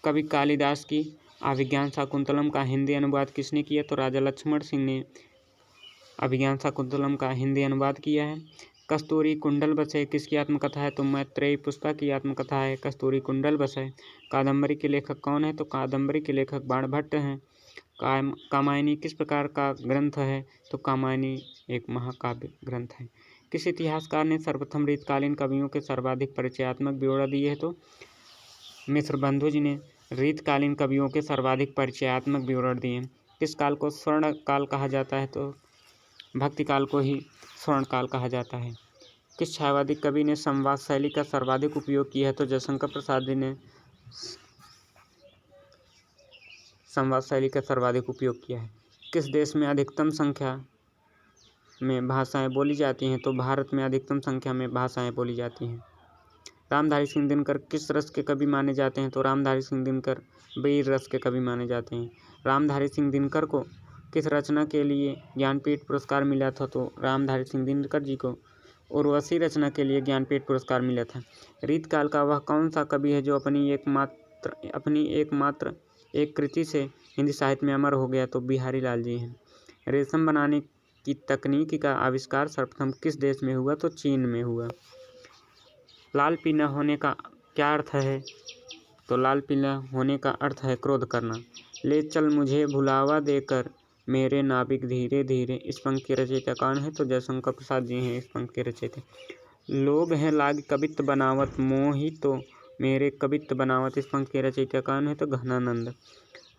कवि कालिदास की अभिज्ञान शाकुंतलम का हिंदी अनुवाद किसने किया? तो राजा लक्ष्मण सिंह ने अभिज्ञान शाकुंतलम का हिंदी अनुवाद किया है। कस्तूरी कुंडल बसे किसकी आत्मकथा है? तो मैत्रेयी पुष्पा की आत्मकथा है कस्तूरी कुंडल बसे। कादम्बरी के लेखक कौन है? तो कादम्बरी के लेखक बाणभट्ट हैं। कामायनी किस प्रकार का ग्रंथ है? तो कामायनी एक महाकाव्य ग्रंथ है। किस इतिहासकार ने सर्वप्रथम रीतकालीन कवियों के सर्वाधिक परिचयात्मक ब्यौरा दिए है? तो मिश्र बंधु जी ने रीतकालीन कवियों के सर्वाधिक परिचयात्मक विवरण दिए। किस काल को स्वर्ण काल कहा जाता है? तो भक्ति काल को ही स्वर्ण काल कहा जाता है। किस छायावादी कवि ने संवाद शैली का सर्वाधिक उपयोग किया है? तो जयशंकर प्रसाद जी ने संवाद शैली का सर्वाधिक उपयोग किया है। किस देश में अधिकतम संख्या में भाषाएं बोली जाती हैं? तो भारत में अधिकतम संख्या में भाषाएं बोली जाती हैं। रामधारी सिंह दिनकर किस रस के कवि माने जाते हैं? तो रामधारी सिंह दिनकर वीर रस के कवि माने जाते हैं। रामधारी सिंह दिनकर को किस रचना के लिए ज्ञानपीठ पुरस्कार मिला था? तो रामधारी सिंह दिनकर जी को। उर्वशी रचना के लिए ज्ञानपीठ पुरस्कार मिला था। रीतकाल का वह कौन सा कवि है जो अपनी एकमात्र एक कृति से हिंदी साहित्य में अमर हो गया? तो बिहारी लाल जी हैं। रेशम बनाने की तकनीक का आविष्कार सर्वप्रथम किस देश में हुआ? तो चीन में हुआ। लाल पीला होने का क्या अर्थ है? तो लाल पीला होने का अर्थ है क्रोध करना। ले चल मुझे भुलावा देकर मेरे नाविक धीरे धीरे, इस पंक्ति के रचयिता कौन है? तो जयशंकर प्रसाद जी हैं इस पंक्ति के रचयिता। लोग हैं लाग कवित्त बनावत मोही तो मेरे कवित्त बनावत, इस पंक्ति के रचयिता कौन है? तो घनानंद।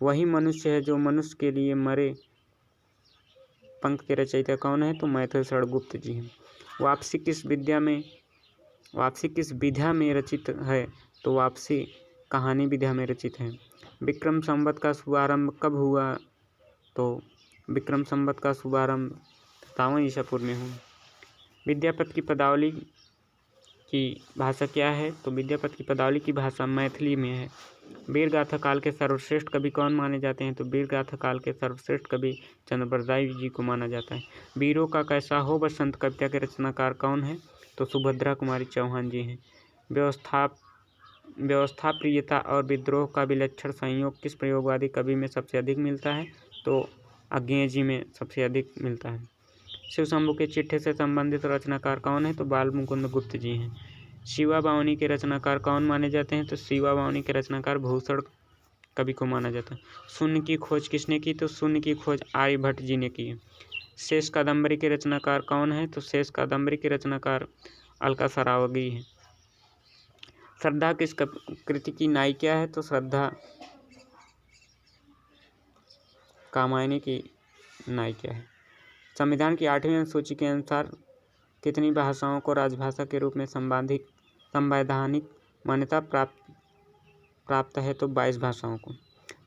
वही मनुष्य है जो मनुष्य के लिए मरे, पंक्ति के रचयिता कौन है? तो मैथिल शरण गुप्त जी हैं। वापसी किस विधा में रचित है? तो वापसी कहानी विधा में रचित है। विक्रम संवत का शुभारंभ कब हुआ? तो विक्रम संवत का शुभारंभ 57 ईसा पूर्व में हुआ। विद्यापति की पदावली की भाषा क्या है? तो विद्यापति की पदावली की भाषा मैथिली में है। वीरगाथा काल के सर्वश्रेष्ठ कवि कौन माने जाते हैं? तो वीरगाथा काल के सर्वश्रेष्ठ कवि चंद्रबरदाई जी को माना जाता है। वीरों का कैसा हो बसंत कविता के रचनाकार कौन है? तो सुभद्रा कुमारी चौहान जी हैं। व्यवस्था प्रियता और विद्रोह का विलक्षण संयोग किस प्रयोगवादी कवि में सबसे अधिक मिलता है? तो अज्ञेय जी में सबसे अधिक मिलता है। शिव शंभू के चिट्ठे से संबंधित रचनाकार कौन है? तो बाल मुकुंद गुप्त जी हैं। शिवा बावनी के रचनाकार कौन माने जाते हैं? तो शिवा बावनी के रचनाकार भूषण कवि को माना जाता है। शून्य की खोज किसने की? तो शून्य की खोज आर्यभट्ट जी ने की है। शेष कादम्बरी के रचनाकार कौन है? तो शेष कादम्बरी के रचनाकार अलका सरावगी है। श्रद्धा किस कृति की नायिका है? तो श्रद्धा कामायनी की नायिका है। संविधान की 8वीं अनुसूची के अनुसार कितनी भाषाओं को राजभाषा के रूप में संवैधानिक मान्यता प्राप्त है? तो 22 भाषाओं को।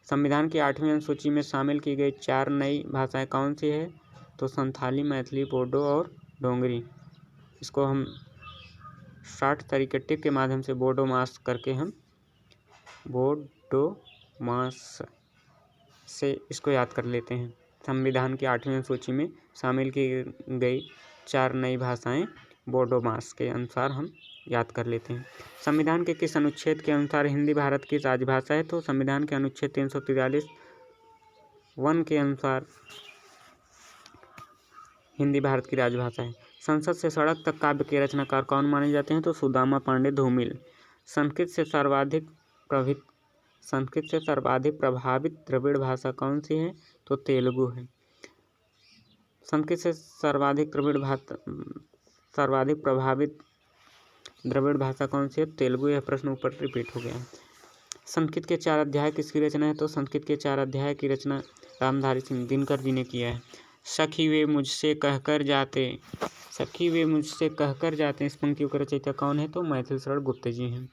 संविधान की 8वीं अनुसूची में शामिल की गई 4 नई भाषाएं कौन सी है? तो संथाली, मैथिली, बोडो और डोंगरी। इसको हम शॉर्ट तरीके टिप के माध्यम से बोडो मास करके हम बोडो मास से इसको याद कर लेते हैं। संविधान की 8वीं अनुसूची में शामिल की गई 4 नई भाषाएं बोडो मास के अनुसार हम याद कर लेते हैं। संविधान के किस अनुच्छेद के अनुसार हिंदी भारत की राजभाषा है? तो संविधान के अनुच्छेद 343 1 के अनुसार हिंदी भारत की राजभाषा है। संसद से सड़क तक काव्य के रचनाकार कौन माने जाते हैं? तो सुदामा पांडे धूमिल। संस्कृत से सर्वाधिक प्रभावित द्रविड़ भाषा कौन सी है? तो तेलुगु है। संस्कृत से सर्वाधिक प्रभावित द्रविड़ भाषा कौन सी है? तेलुगु। यह प्रश्न ऊपर रिपीट हो गया। संस्कृत के 4 अध्याय किसकी रचना है? तो संस्कृत के 4 अध्याय की रचना रामधारी सिंह दिनकर जी ने किया है। सखी वे मुझसे कहकर जाते इस पंक्तियों का रचयिता कौन है? तो मैथिल शरण गुप्त जी हैं।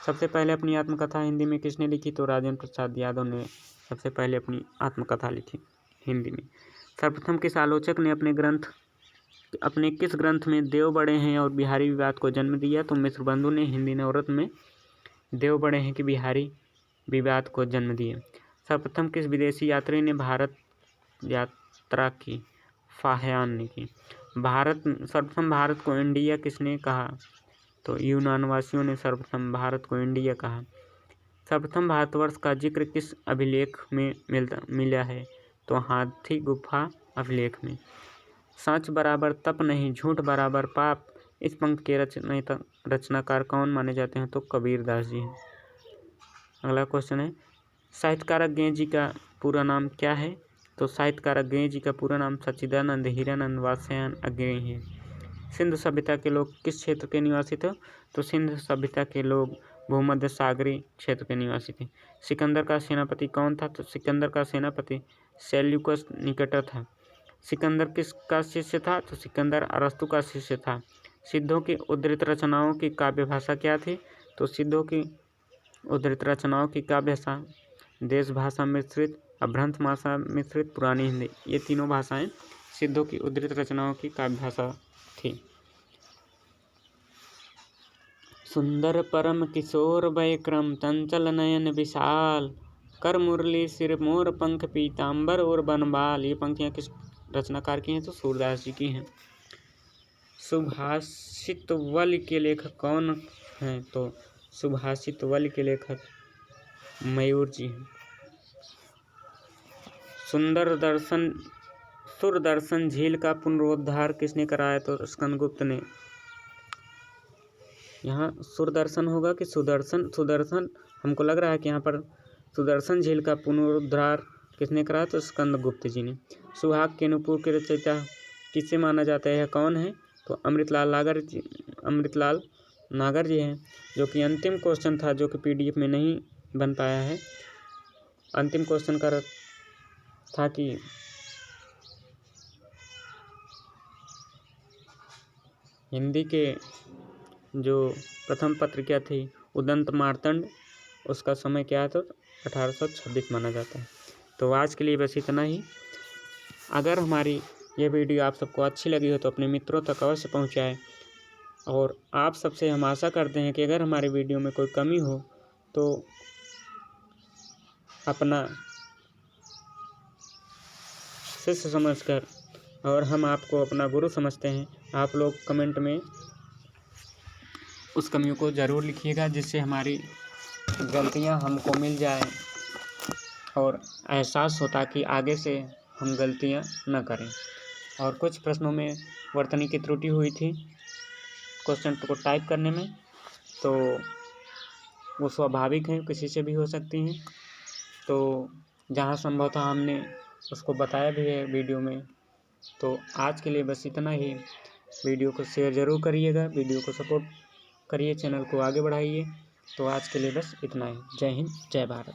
सबसे पहले अपनी आत्मकथा हिंदी में किसने लिखी? तो राजेंद्र प्रसाद यादव ने सबसे पहले अपनी आत्मकथा लिखी हिंदी में। सर्वप्रथम किस आलोचक ने अपने किस ग्रंथ में देव बड़े हैं और बिहारी विवाद को जन्म दिया? तो मिश्रबंधु ने हिंदी नवरत्न में देव बड़े हैं कि बिहारी विवाद को जन्म दिया। सर्वप्रथम किस विदेशी यात्री ने भारत यात्रा की? फाहियान ने की। सर्वप्रथम भारत को इंडिया किसने कहा? तो यूनान वासियों ने सर्वप्रथम भारत को इंडिया कहा। सर्वप्रथम भारतवर्ष का जिक्र किस अभिलेख में मिला है? तो हाथी गुफा अभिलेख में। सच बराबर तप नहीं, झूठ बराबर पाप, इस पंक्ति के रचनाकार कौन माने जाते हैं? तो कबीरदास जी हैं। अगला क्वेश्चन है, साहित्यकार अज्ञेय जी का पूरा नाम क्या है? तो साहित्यकार अज्ञेय जी का पूरा नाम सच्चिदानंद हीरानंद वात्स्यायन अज्ञेय है। सिंधु सभ्यता के लोग किस क्षेत्र के निवासी थे? तो सिंधु सभ्यता के लोग भूमध्य सागरीय क्षेत्र के निवासी थे। सिकंदर का सेनापति कौन था? तो सिकंदर का सेनापति सेल्यूकस निकेटर था। सिकंदर किसका शिष्य था? तो सिकंदर अरस्तु का शिष्य था। सिद्धों की उद्धृत रचनाओं की काव्य भाषा क्या थी? तो सिद्धों की उद्धृत रचनाओं की काव्य भाषा देश भाषा मिश्रित, अभ्रंश भाषा मिश्रित, पुरानी हिंदी, ये तीनों भाषाएं सिद्धों की उद्धृत रचनाओं की काव्य भाषा थी। सुंदर परम किशोर वयक्रम चंचल नयन विशाल, कर मुरली सिर मोर पंख पीताम्बर और बनबाल, ये पंक्तियाँ किस रचनाकार की हैं? तो सूरदास जी की हैं। सुभाषित वल के लेखक कौन हैं? तो सुभाषित वल के लेखक मयूर जी हैं। सुरदर्शन झील का पुनरुद्धार किसने कराया? तो स्कंदगुप्त ने। यहाँ सुरदर्शन होगा कि सुदर्शन? सुदर्शन, हमको लग रहा है कि यहाँ पर सुदर्शन झील का पुनरुद्धार किसने कराया? तो स्कंदगुप्त जी ने। सुहाग के नुपुर के रचयिता किसे माना जाता है? यह कौन है? तो अमृतलाल नागर जी हैं। जो कि अंतिम क्वेश्चन था, जो कि PDF में नहीं बन पाया है। अंतिम क्वेश्चन का था कि हिंदी के जो प्रथम पत्रिका थी उदंत मार्तंड, उसका समय क्या है? तो 1826 माना जाता है। तो आज के लिए बस इतना ही। अगर हमारी ये वीडियो आप सबको अच्छी लगी हो तो अपने मित्रों तक अवश्य पहुंचाएं। और आप सबसे हम आशा करते हैं कि अगर हमारी वीडियो में कोई कमी हो तो अपना शिष्य समझकर, और हम आपको अपना गुरु समझते हैं, आप लोग कमेंट में उस कमियों को ज़रूर लिखिएगा, जिससे हमारी गलतियां हमको मिल जाए और एहसास होता कि आगे से हम गलतियां न करें। और कुछ प्रश्नों में वर्तनी की त्रुटि हुई थी क्वेश्चन को टाइप करने में, तो वो स्वाभाविक है, किसी से भी हो सकती हैं। तो जहाँ संभव था हमने उसको बताया भी है वीडियो में। तो आज के लिए बस इतना ही। वीडियो को शेयर ज़रूर करिएगा, वीडियो को सपोर्ट करिए, चैनल को आगे बढ़ाइए। तो आज के लिए बस इतना ही। जय हिंद, जय भारत।